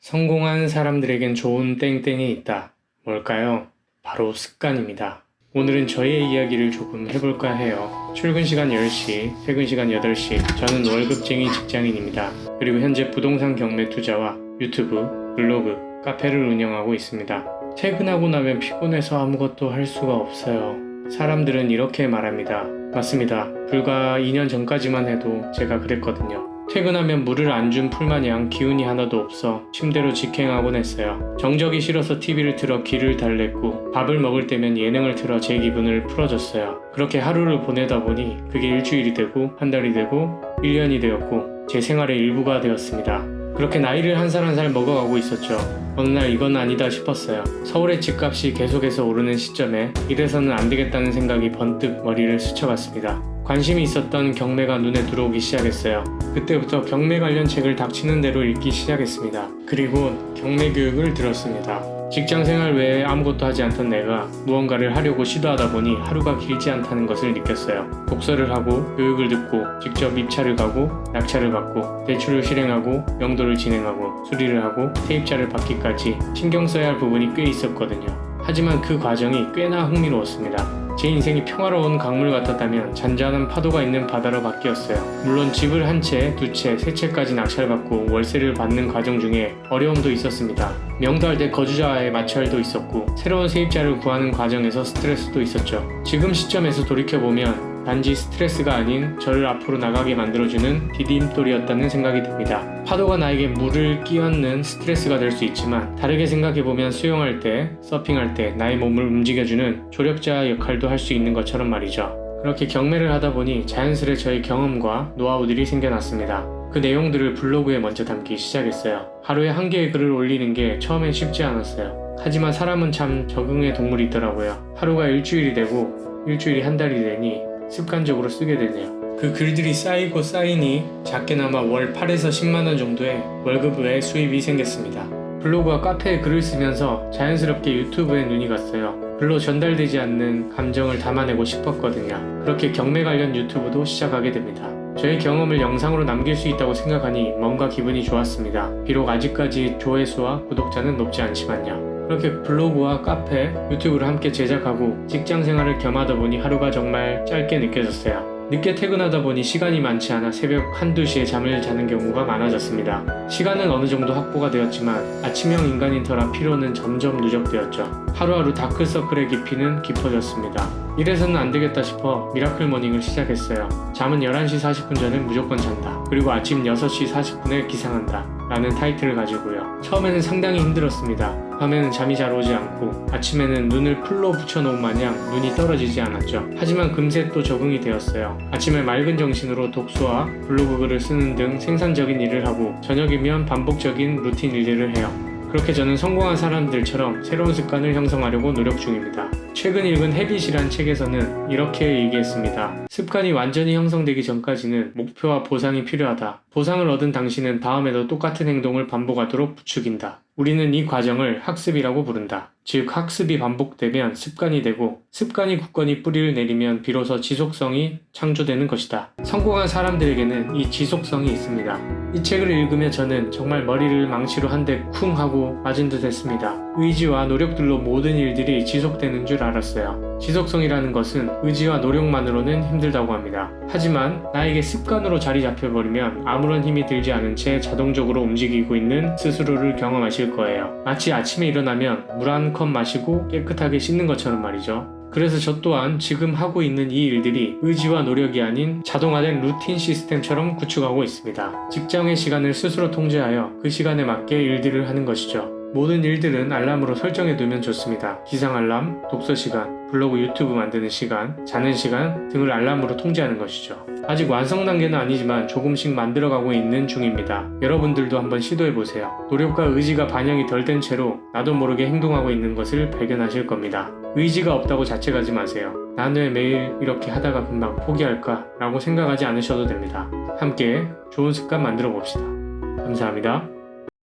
성공한 사람들에겐 좋은 땡땡이 있다. 뭘까요? 바로 습관입니다. 오늘은 저의 이야기를 조금 해볼까 해요. 출근 시간 10시, 퇴근 시간 8시. 저는 월급쟁이 직장인입니다. 그리고 현재 부동산 경매 투자와 유튜브, 블로그, 카페를 운영하고 있습니다. 퇴근하고 나면 피곤해서 아무것도 할 수가 없어요. 사람들은 이렇게 말합니다. 맞습니다. 불과 2년 전까지만 해도 제가 그랬거든요. 퇴근하면 물을 안 준 풀마냥 기운이 하나도 없어 침대로 직행하곤 했어요. 정적이 싫어서 TV를 틀어 귀를 달랬고 밥을 먹을 때면 예능을 틀어 제 기분을 풀어줬어요. 그렇게 하루를 보내다 보니 그게 일주일이 되고 한 달이 되고 1년이 되었고 제 생활의 일부가 되었습니다. 그렇게 나이를 한 살 한 살 먹어가고 있었죠. 어느 날 이건 아니다 싶었어요. 서울의 집값이 계속해서 오르는 시점에 이래서는 안 되겠다는 생각이 번뜩 머리를 스쳐갔습니다. 관심이 있었던 경매가 눈에 들어오기 시작했어요. 그때부터 경매 관련 책을 닥치는 대로 읽기 시작했습니다. 그리고 경매 교육을 들었습니다. 직장생활 외에 아무것도 하지 않던 내가 무언가를 하려고 시도하다 보니 하루가 길지 않다는 것을 느꼈어요. 독서를 하고 교육을 듣고 직접 입찰을 가고 낙찰을 받고 대출을 실행하고 영도를 진행하고 수리를 하고 세입자를 받기까지 신경 써야 할 부분이 꽤 있었거든요. 하지만 그 과정이 꽤나 흥미로웠습니다. 제 인생이 평화로운 강물 같았다면 잔잔한 파도가 있는 바다로 바뀌었어요. 물론 집을 한 채, 두 채, 세 채까지 낙찰받고 월세를 받는 과정 중에 어려움도 있었습니다. 명도할 때 거주자와의 마찰도 있었고 새로운 세입자를 구하는 과정에서 스트레스도 있었죠. 지금 시점에서 돌이켜보면 단지 스트레스가 아닌 저를 앞으로 나가게 만들어주는 디딤돌이었다는 생각이 듭니다. 파도가 나에게 물을 끼얹는 스트레스가 될 수 있지만 다르게 생각해보면 수영할 때, 서핑할 때 나의 몸을 움직여주는 조력자 역할도 할 수 있는 것처럼 말이죠. 그렇게 경매를 하다 보니 자연스레 저의 경험과 노하우들이 생겨났습니다. 그 내용들을 블로그에 먼저 담기 시작했어요. 하루에 한 개의 글을 올리는 게 처음엔 쉽지 않았어요. 하지만 사람은 참 적응의 동물이 있더라고요. 하루가 일주일이 되고 일주일이 한 달이 되니 습관적으로 쓰게 되네요. 그 글들이 쌓이고 쌓이니 작게나마 월 8에서 10만원 정도의 월급 외 수입이 생겼습니다. 블로그와 카페에 글을 쓰면서 자연스럽게 유튜브에 눈이 갔어요. 글로 전달되지 않는 감정을 담아내고 싶었거든요. 그렇게 경매 관련 유튜브도 시작하게 됩니다. 저의 경험을 영상으로 남길 수 있다고 생각하니 뭔가 기분이 좋았습니다. 비록 아직까지 조회수와 구독자는 높지 않지만요. 그렇게 블로그와 카페, 유튜브를 함께 제작하고 직장 생활을 겸하다 보니 하루가 정말 짧게 느껴졌어요. 늦게 퇴근하다 보니 시간이 많지 않아 새벽 1, 2시에 잠을 자는 경우가 많아졌습니다. 시간은 어느 정도 확보가 되었지만 아침형 인간인 터라 피로는 점점 누적되었죠. 하루하루 다크서클의 깊이는 깊어졌습니다. 이래서는 안 되겠다 싶어 미라클 모닝을 시작했어요. 잠은 11시 40분 전에 무조건 잔다. 그리고 아침 6시 40분에 기상한다. 라는 타이틀을 가지고요. 처음에는 상당히 힘들었습니다. 밤에는 잠이 잘 오지 않고 아침에는 눈을 풀로 붙여놓은 마냥 눈이 떨어지지 않았죠. 하지만 금세 또 적응이 되었어요. 아침에 맑은 정신으로 독서와 블로그 글을 쓰는 등 생산적인 일을 하고 저녁이면 반복적인 루틴 일들을 해요. 그렇게 저는 성공한 사람들처럼 새로운 습관을 형성하려고 노력 중입니다. 최근 읽은 헤빗이란 책에서는 이렇게 얘기했습니다. 습관이 완전히 형성되기 전까지는 목표와 보상이 필요하다. 보상을 얻은 당신은 다음에도 똑같은 행동을 반복하도록 부추긴다. 우리는 이 과정을 학습이라고 부른다. 즉 학습이 반복되면 습관이 되고 습관이 굳건히 뿌리를 내리면 비로소 지속성이 창조되는 것이다. 성공한 사람들에게는 이 지속성이 있습니다. 이 책을 읽으며 저는 정말 머리를 망치로 한 대 쿵 하고 맞은 듯 했습니다. 의지와 노력들로 모든 일들이 지속되는 줄 알았어요. 지속성이라는 것은 의지와 노력만으로는 힘들다고 합니다. 하지만 나에게 습관으로 자리 잡혀버리면 아무런 힘이 들지 않은 채 자동적으로 움직이고 있는 스스로를 경험하실 거예요. 마치 아침에 일어나면 물 한 컵 마시고 깨끗하게 씻는 것처럼 말이죠. 그래서 저 또한 지금 하고 있는 이 일들이 의지와 노력이 아닌 자동화된 루틴 시스템처럼 구축하고 있습니다. 직장의 시간을 스스로 통제하여 그 시간에 맞게 일들을 하는 것이죠. 모든 일들은 알람으로 설정해두면 좋습니다. 기상 알람, 독서 시간, 블로그 유튜브 만드는 시간, 자는 시간 등을 알람으로 통제하는 것이죠. 아직 완성 단계는 아니지만 조금씩 만들어가고 있는 중입니다. 여러분들도 한번 시도해보세요. 노력과 의지가 반영이 덜 된 채로 나도 모르게 행동하고 있는 것을 발견하실 겁니다. 의지가 없다고 자책하지 마세요. 난 왜 매일 이렇게 하다가 금방 포기할까? 라고 생각하지 않으셔도 됩니다. 함께 좋은 습관 만들어 봅시다. 감사합니다.